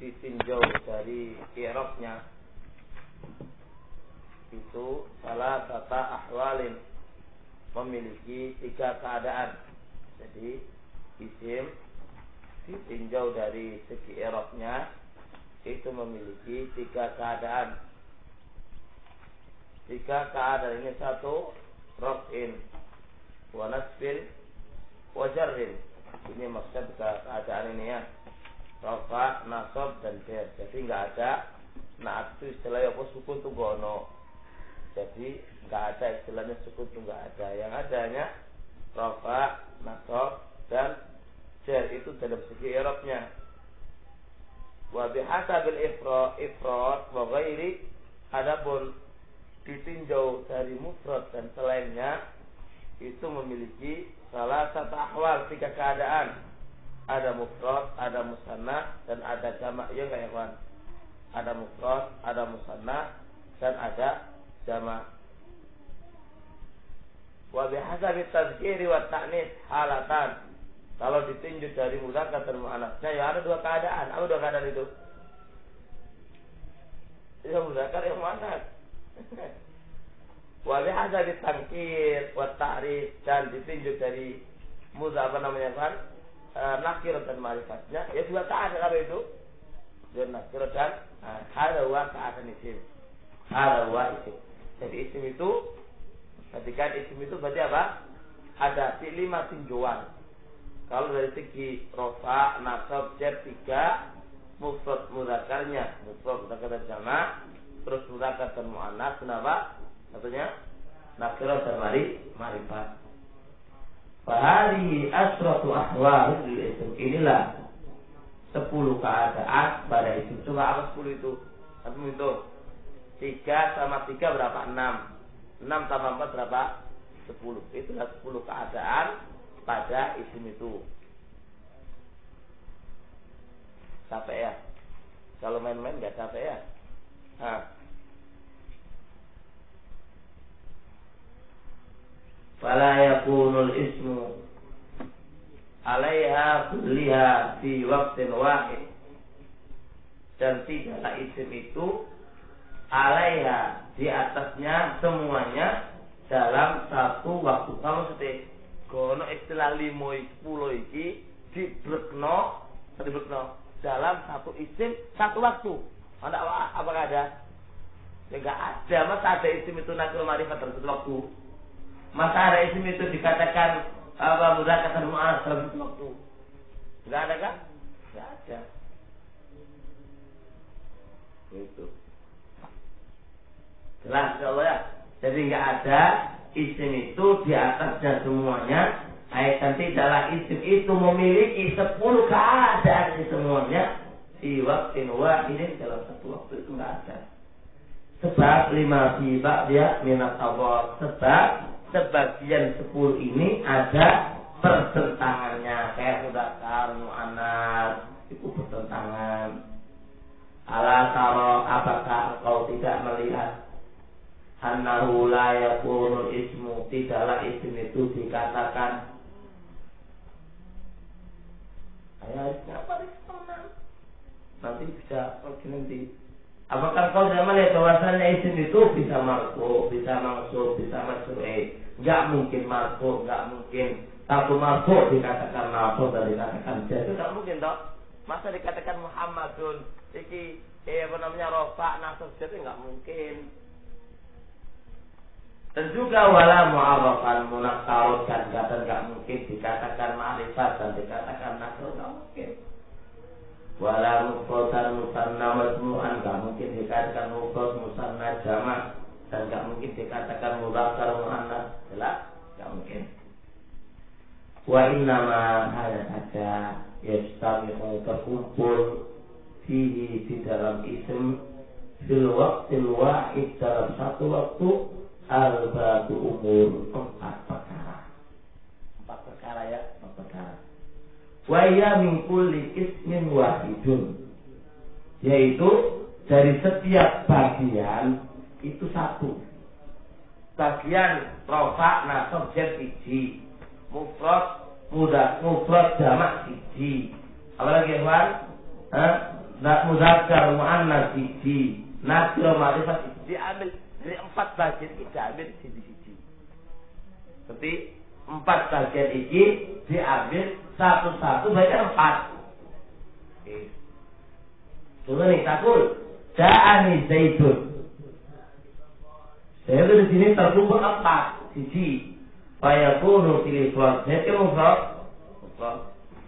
ditinjau dari i'rabnya itu salah tata ahwalin, memiliki 3 keadaan. Jadi isim ditinjau dari segi i'rabnya itu memiliki 3 keadaan. 3 keadaan ini: 1 raf'in wa nasbin wa jarrin. Ini maksud keadaan ini ya, rafa, nasab dan jar. Jadi enggak ada naat itu istilahnya apa, sukun itu gono. Jadi enggak ada istilahnya sukun itu, enggak ada. Yang adanya rafa, nasab dan jar itu dalam segi i'rabnya. Wa bihasabil ifrad wa ghairi, adapun ditinjau dari mufrad dan selainnya itu memiliki salah satu ahwal, 3 keadaan. Ada mufrad, ada musanna dan ada jamak. Ya enggak ya kawan? Ada mufrad, ada musanna dan ada jamak. Wa bihasabi tadzkiri wa ta'nis halatan. Kalau ditinjau dari mudzakkar dan muannats, ya ada 2 keadaan. Apa 2 keadaan itu? Ya mudzakkar yang muannats. Wa bihasabi tankir wa ta'rif, dan ditinjau dari mudzakkar namanya kan nakir dan ma'rifatnya, ya 2 keadaan. Apa itu? Dan nakir dan ada 2 keadaan isim. Ada 2 isim. Jadi isim itu, ketika isim itu berarti apa? Ada 5 tinjauan. Kalau dari segi rafa, nasab, jar 3, mufrad mudzakarnya, mufrad mudzakkar dan jamak, terus mudzakkar dan muannats, kenapa? Satunya nakirah dan ma'rifat. Fahadihi asratu ahwal lil isim. Inilah 10 keadaan pada isim. Coba apa 10 itu? Satu itu 3 sama 3 berapa? 6. 6 tambah 4 berapa? 10. Itulah 10 keadaan pada isim itu. Capek ya? Kalau main-main gak capek ya? Fala yakunul ismu alaiha kulliha fi waqtin wahid. Dan tidaklah isim itu alaiha, di atasnya semuanya dalam satu waktu. Kamu sedih gono istilah 5 10 iki dibrekno dalam satu isim satu waktu. Apakah ada? Ya enggak ada. Masa ada isim itu nakil ma'rifat dalam satu waktu? Masa ada isim itu dikatakan apa mudzakkar dan muannats dalam satu waktu? Enggak ada kan? Enggak ada. Itu. Jelas insyaallah ya. Jadi enggak ada isim itu di atasnya semuanya. Dan tidaklah isim itu memiliki 10 keadaan semuanya di waktu wahid, dalam satu waktu itu enggak ada. Sebab 5 sibak dia minat Allah. Sebab sebagian 10 ini ada pertentangannya, kayak mudzakkar, muannats itu bertentangan. Ala taro, apakah engkau tidak melihat annahu la yakunul ismu, tidaklah isim itu dikatakan apa nanti bisa nanti. Apakah kau tidak melihat bahwasannya isim itu bisa marfu, bisa mansub, bisa majrur? Enggak mungkin marfu, enggak mungkin. Satu marfu dikatakan marfu dan dikatakan jar. Itu enggak mungkin toh. Masa dikatakan Muhammadun iki rafa, nasab, jar, enggak mungkin. Dan juga wala mu'arrafan munakkarun, dan enggak mungkin dikatakan ma'rifat dan dikatakan nakir, enggak mungkin. Wala mufradan musanna majmu'an, enggak mungkin dikatakan mufrad musanna jamak, dan enggak mungkin dikatakan mudzakkar muannats. Jelas? Enggak mungkin. Wa innama hanya saja yastami'u, terkumpul fihi, di dalam isim, fil waqtil wahid, dalam satu waktu, arba'atu umur, 4 perkara. 4 perkara ya, 4 perkara. Wa ya min kulli ismin wahidun, yaitu dari setiap bagian itu 1. Bagian rafa, nasab, jar 1, mufrad jamak 1. Apalagi Ikhwan? muzakkar muannas siji, nakira ma'rifat diambil dari 4 bagian iki diambil siji-siji. Seperti 4 bagian iki diambil satu-satu baca 4. Oke. Coba nih takul. Ja'ani Zaidun. Saya di sini terkumpul 4 siji. Fayakunu fil ifrad. Saya mufrad.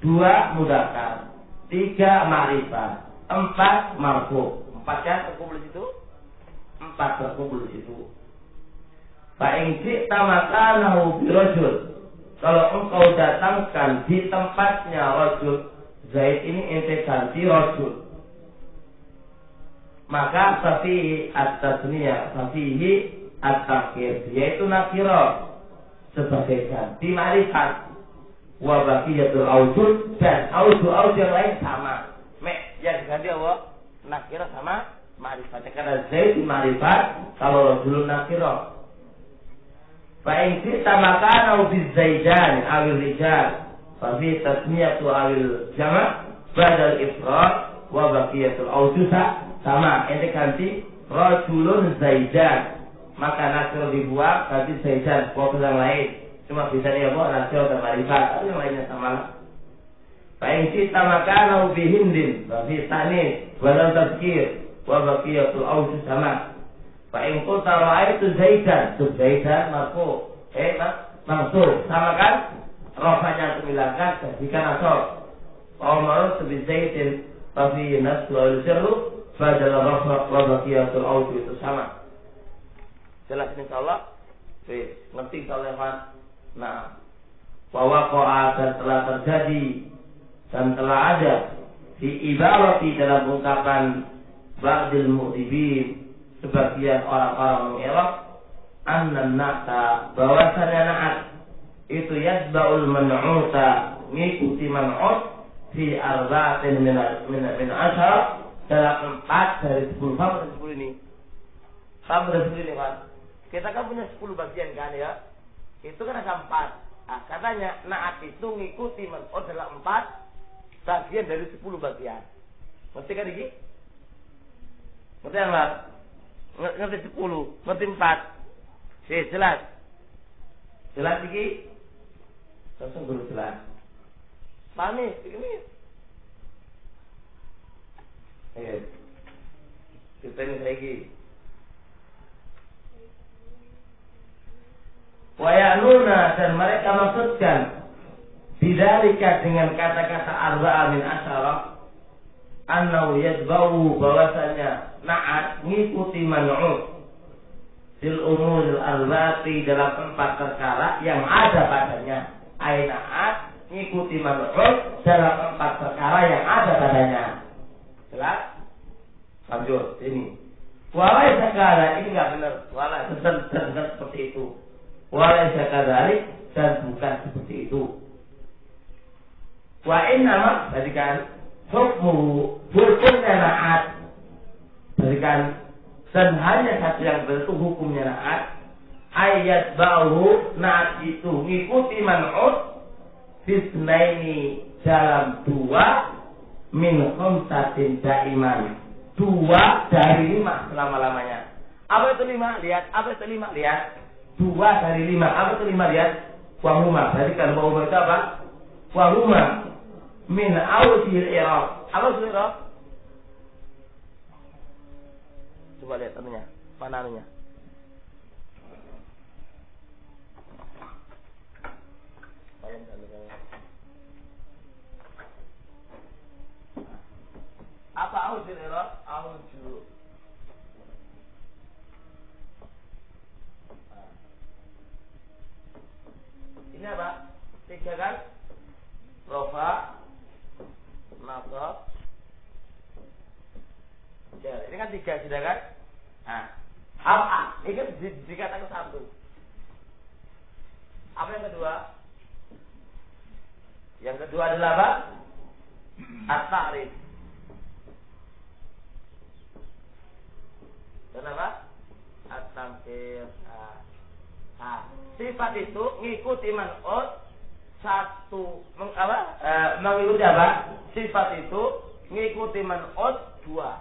2 mudzakkar, 3 ma'rifat, 4 marfu. 4 kan terkumpul di situ? 4 terkumpul di situ. Fa in syi'ta makanahu bi rajul. Kalau engkau datangkan di tempatnya rajul, Zaid ini ente ganti rajul. Maka fafihi at-tasniyah, fafihi at-takhir, yaitu nakira sebagai ganti ma'rifat. Wa baqiyatul awjud, dan awjud yang lain sama. Yang diganti apa? Nakira sama ma'rifat. Karena Zaid ma'rifat, kalau rajulun nakira. Fa in syi'ta makanahu bi Zaidan awil rijal, fa fi tasniyatu awil jama' badal ifrad wa baqiyatul awjud sama. Ente ganti rajulun Zaidan, maka nakira dibuang, ganti Zaidan, buat yang lain. Cuma bisa dia buat nakira dan ma'rifat, tapi yang lainnya sama. Fa in syi'ta makanahu bi Hindin, fa fi tanis walau tazkir wa baqiyatul awjud sama. Fa in qulta ra'aitu Zaidan, Zaidan marfu, mansub, sama kan? Rafa'nya terbilangkan, jadikan asal. Wa marfu bi Zaidin, fa fi nasb wal sirru badal rafa' wa baqiyatul awjud itu sama. Jelas insyaallah. Ngerti kalau Pak? Nah, bahwa qa'at dan telah terjadi dan telah ada di ibarati dalam ungkapan ba'dil mu'dibin, sebagian orang-orang mengelak, annan na'ta, bahwasannya na'at itu yadba'ul man'uta, ngikuti man'ut fi arba'atin min asyara, dalam 4 dari 10. Sama dari 10 ini. Sama dari 10 ini kan. Kita kan punya 10 bagian kan ya. Itu kan ada 4. Nah, katanya na'at itu ngikuti man'ut dalam 4 bagian dari 10 bagian. Ngerti kan ini? Ngerti enggak? Ngerti 10, ngerti 4. Jelas. Jelas iki? Langsung dulu jelas. Pahami ini? Ayo. Kita ini lagi. Wayanuna, dan mereka maksudkan bidzalika dengan kata-kata arba'a min asyara, annahu yadba'u, bahwasanya na'at ngikuti man'ut fil umuril arba'ati, dalam 4 perkara yang ada padanya. Ai na'at ngikuti man'ut dalam 4 perkara yang ada padanya. Jelas? Lanjut ini. Walai sakala, ini enggak benar. Walai benar seperti itu. Walai sakadalik, dan bukan seperti itu. Wa innama, jadikan hukumnya na'at, jadikan, dan hanya satu yang betul hukumnya na'at, ayat ba'u, na'at itu ngikuti man'ut fisnaini, dalam 2 min khamsatin daiman, 2 dari 5 selama-lamanya. Apa itu 5? Lihat. Apa itu 5? Lihat. 2 dari 5. Apa itu 5? Lihat. Wahuma. Jadikan wahuma itu apa? Wahuma min awjil i'rab. Apa itu i'rab? Coba lihat anunya. Mana anunya? Apa awjil i'rab? Awjil. Ini apa? 3 kan? Rofa, nasab, jar. Ini kan 3 sudah kan? Nah, apa? Ini kan dikatakan 1. Apa yang kedua? Yang kedua adalah apa? At-ta'rif. Dan apa? At-tamthil. Sifat itu ngikuti man'ut mengikuti apa? Sifat itu ngikuti man'ut dua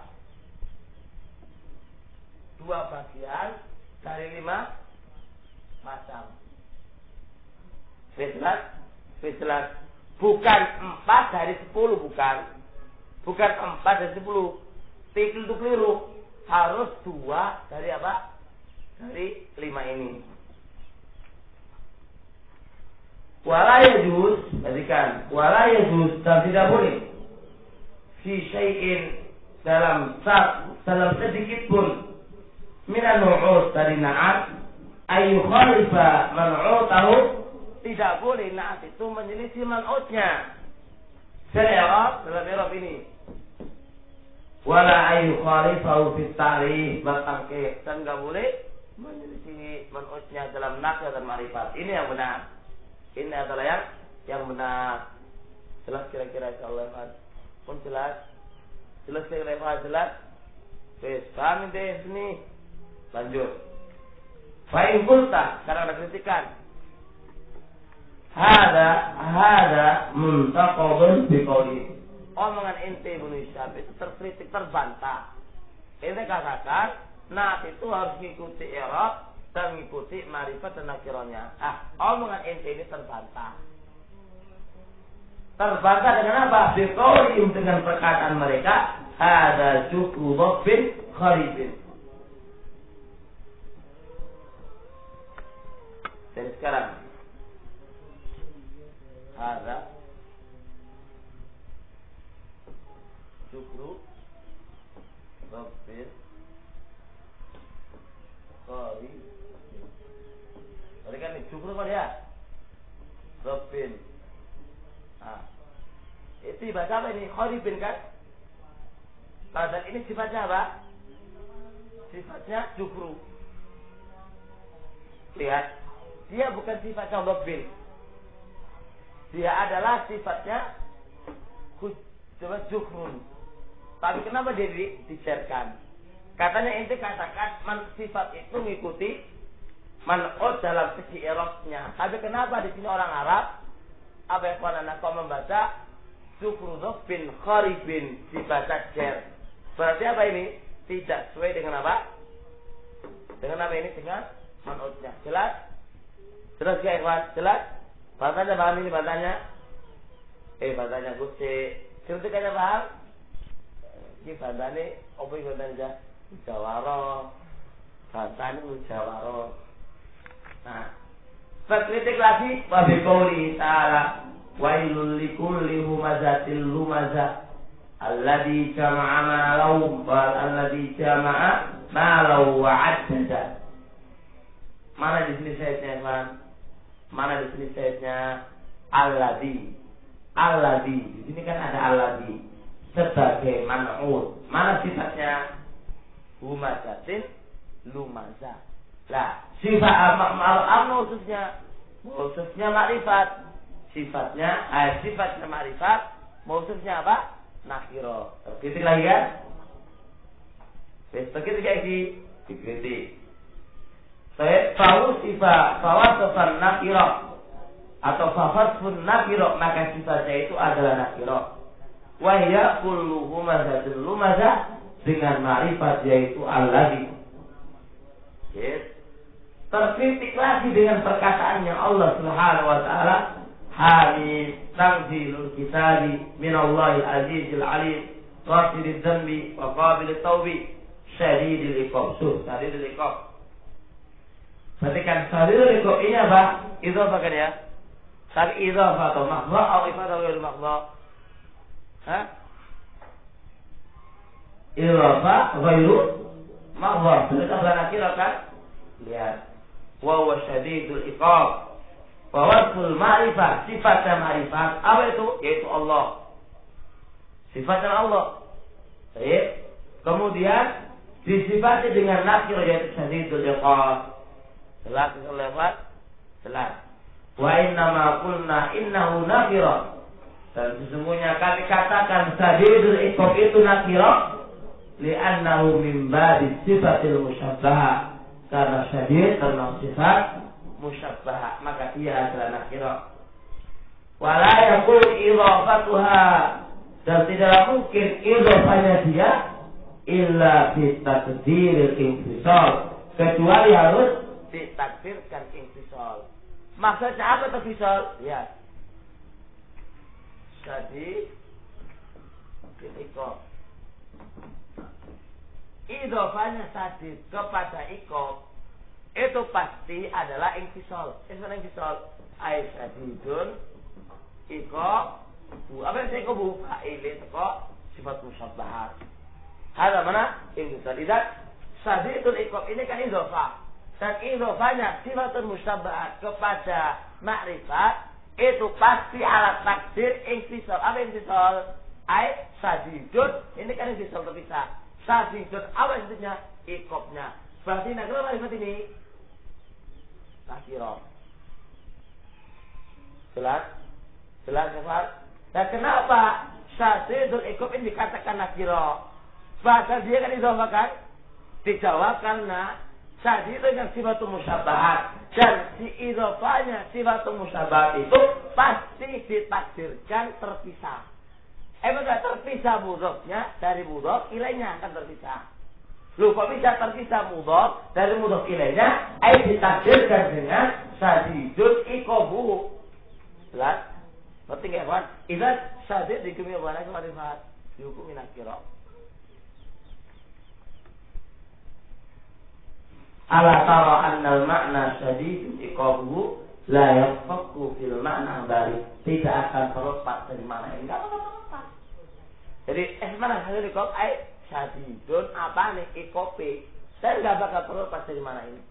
bagian dari 5 macam. Jelas. Bukan 4 dari 10, bukan 4 dari 10. Itu keliru. Harus 2 dari apa? Dari 5 ini. Wala yajuz, perhatikan, wala yajuz, dan tidak boleh fi syai'in dalam sedikit pun minan nu'ud dari na'at ayu khalifa man'utahu, tidak boleh na'at itu menyelisih man'utnya dalam i'rab ini. Wala ayu khalifahu fit ta'rif batangke, dan enggak boleh menyelisih man'utnya dalam nakal dan ma'rifat. Ini yang benar. Ini adalah yang benar. Jelas kira-kira insyaallah. Pun jelas kira-kira jelas. Wes, paham deh sini. Lanjut. Fa'in qulta, karena ada kritikan. Hada muntaqadun biqauli. Omongan ente Ibnu Hisham itu terkritik, terbantah. Ente katakan, nah itu harus mengikuti i'rab dan mengikuti ma'rifat dan nakirahnya. Omongan ente ini terbantah. Terbantah dengan apa? Biqaulihim, dengan perkataan mereka, hada jukru dhabbin kharibin. Dan sekarang hada jukru dhabbin kharibin. Mereka ini jukru apa ya? Dhabbin. Itu baca apa ini? Kharibin kan? Padahal ini sifatnya apa? Sifatnya jukru. Lihat, dia bukan sifatnya dhabbin. Dia adalah sifatnya jukrun. Tapi kenapa dia dicerkan? Katanya ente katakan sifat itu mengikuti man'ut dalam segi i'rabnya. Tapi kenapa di sini orang Arab apa yang kau membaca jukru dhabbin kharibin dibaca jar? Berarti apa ini? Tidak sesuai dengan apa? Dengan apa ini? Dengan man'utnya. Jelas? Jelas ya ikhwan? Jelas? Bahasanya paham ini bahasanya? Bahasanya Gusti. Kritikannya paham? Ini bahasanya apa yang bahasanya? Mujawaro. Bahasanya mujawaro. Nah, berkritik lagi wa biqouli ta'ala wailul likulli humazatil lumazah alladzi jama'a malahu wa alladzi jama'a malahu wa 'addada. Mana di sini sayapnya, Ikhwan? Mana di sini sayapnya? Alladzi. Di sini kan ada alladzi sebagai man'ut. Mana sifatnya? Humazatin lumazah. Lah, sifat al-amr khususnya makrifat. Sifatnya makrifat, khususnya apa? Nakiro. Terkritik lagi kan? Begitu kayak dikritik. Saya tahu sifat fawasfan nakiro atau fawasfun nakiro, maka sifatnya itu adalah nakiro. Wahya kullu humazatin lumazah, dengan makrifat yaitu alladzi. Yes. Terkritik lagi dengan perkataannya Allah Subhanahu wa taala, Hamid tanzilul kitabi minallahil azizil alim ghafiriz dzanbi wa qabilit taubi syadidil iqab. Syadidil iqab. Berarti kan syadidil iqab ini apa? Idhofah kan ya? Tapi idhofah atau mahdha atau ifadah atau mahdha? Idhofah ghairu mahdha. Sudah berakir kan? Lihat. Wa huwa syadidul iqab. Wa wasful ma'rifah, sifatnya ma'rifat. Apa itu? Yaitu Allah. Sifatnya Allah. Baik. Kemudian disifati dengan nakir yaitu syadidul iqab. Jelas lewat? Jelas. Wa inna ma qulna innahu nakira. Dan sesungguhnya kami katakan syadidul iqab itu nakira li'annahu min babi sifatil musyabbahah. Karena syadid termasuk sifat musyabbah, maka dia adalah nakirah. Wala yaqul idhafatuha Dan tidak mungkin idhofahnya dia illa bitakdiril infisal, kecuali harus ditakdirkan infisal. Maksudnya apa infisal? Ya. Jadi ikob. Idhofahnya sadid kepada ikob itu pasti adalah infisal. Infisal. Aisyadidun ikob. Apa yang saya ikob? Fa'ilin ikob sifat musabbahat. Ada mana? Infisal. Idat sadidul ikob ini kan idhofah. Dan idhofahnya sifatun musabbahat kepada makrifat itu pasti alat takdir infisal. Apa infisal? Sadidun ini kan infisal terpisah. Sadidun apa intinya? Ikobnya. Berarti kenapa makrifat ini? Nakirah. Jelas? Dan kenapa sadidul ikob ini dikatakan nakirah? Bahkan dia kan idhofahkan? Dijawab karena sadidun yang sifatun musabbahat. Dan si idhofahnya sifatun musabbahat itu pasti ditakdirkan terpisah. Enggak terpisah mudhofnya dari mudhof ilaihnya akan terpisah. Lu kok bisa terpisah mudhof dari mudhof ilaihnya? Ditakdirkan dengan sadidun ikobu. Jelas? Ngerti nggak kawan? Idat sadid dihukumi apa? Makrifat. Dihukumi nakirah. Ala tara annal makna syadid iqabuhu la yafaqu fil makna bari, tidak akan terlepas dari makna ini. Enggak apa-apa. Jadi mana hasil iqab syadidun apa nih ikopi. Saya enggak bakal terlepas dari makna ini.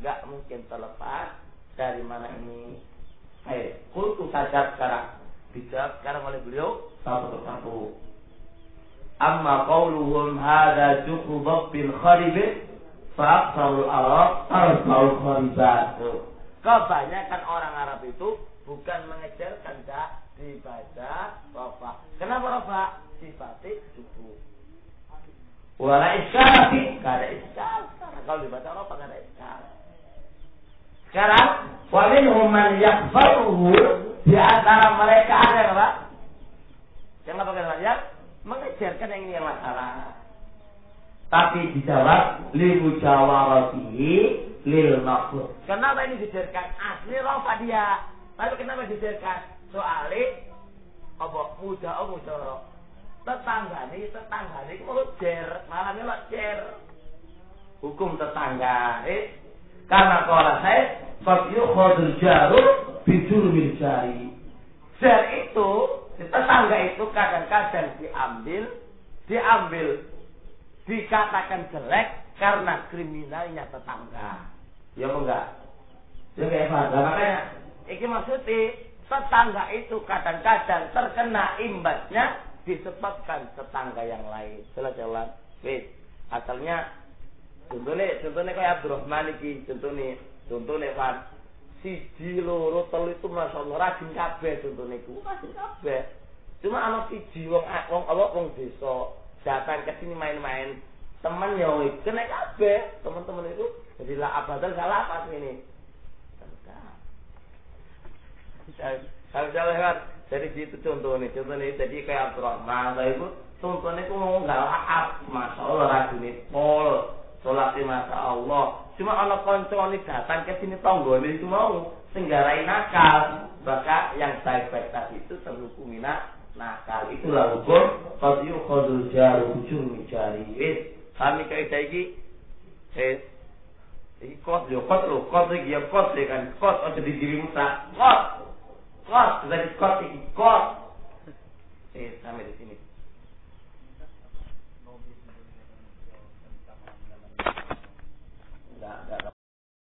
Enggak mungkin terlepas dari makna ini. Kultu sajab sekarang. Dijawab sekarang oleh beliau satu persatu. Amma qauluhum hadza juhu dhabbin kharibin Fa'aksarul Arab Arsal kharibat. Kebanyakan orang Arab itu bukan mengejar kanda dibaca rofa. Kenapa rofa? Sifatnya cukup. Wala isyarafi, gak ada isyar. Kalau dibaca rofa gak ada isyar. Sekarang waminhum man yakfaruhu, di antara mereka ada yang apa? Yang apa kata yang mengejarkan yang ini yang masalah. Tapi dijawab lil mujawaratihi lil maqsud. Kenapa ini dijadikan asli rofa dia? Lalu kenapa dijadikan? Soalnya apa mujawarah. Tetangga ini mau jer, malamnya lo jer. Hukum tetangga. Karena kalau saya fadyu khodul jaru bijurmil jari. Jer itu tetangga itu kadang-kadang diambil dikatakan jelek karena kriminalnya tetangga. Ya enggak? Ya kayak apa? Makanya ini maksudnya tetangga itu kadang-kadang terkena imbasnya disebabkan tetangga yang lain. Jelas. Wis, asalnya contohnya kayak Abdurrahman iki, contohnya Pak siji loro telu itu masyaallah rajin kabeh contohnya iku. Rajin kabeh. Cuma ana siji wong desa datang ke sini main-main, teman yang kena kabeh, teman-teman itu jadi lah abadan salah pas ini. Kalau lewat dari situ contohnya jadi kayak Abdurrahman, itu contohnya itu mau nggak laap, masya Allah rajin pol, sholat masya Allah. Cuma anak konconi datang ke sini tonggone itu mau senggarai nakal, maka yang baik-baik tadi itu terhukumi nakal. Itulah hukum qadyu khadul jaru hujur mijari. Kami kaidah iki iki kot iki ya kot kan kot aja digiring tak kot dari kot iki kot sampai di sini.